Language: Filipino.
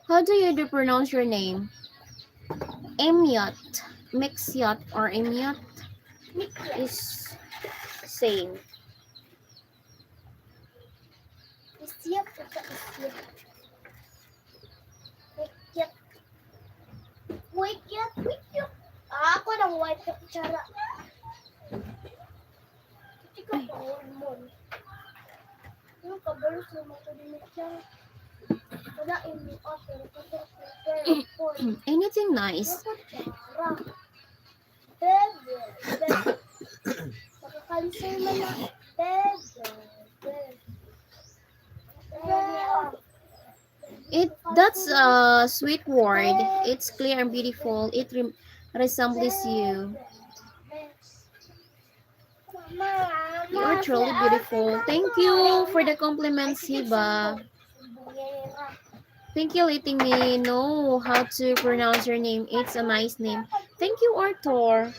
How do you pronounce your name? Emiot, Mixiot, or Emiot Mikyat. is same. Isyat o sa isyat. Mikyat. Wikyat. Wikyat. Ako ng white na kutsara. Hindi ka pa hormon. Yung kabalo sa mga kutsara. Wala yung offer. Kasi Anything nice? kutsara. Bebe. Bebe. Makakansel mo na. Bebe. That's a sweet word. It's clear and beautiful. It resembles you. You are truly beautiful. Thank you for the compliments, Hiba. Thank you letting me know how to pronounce your name. It's a nice name. Thank you, Arthur.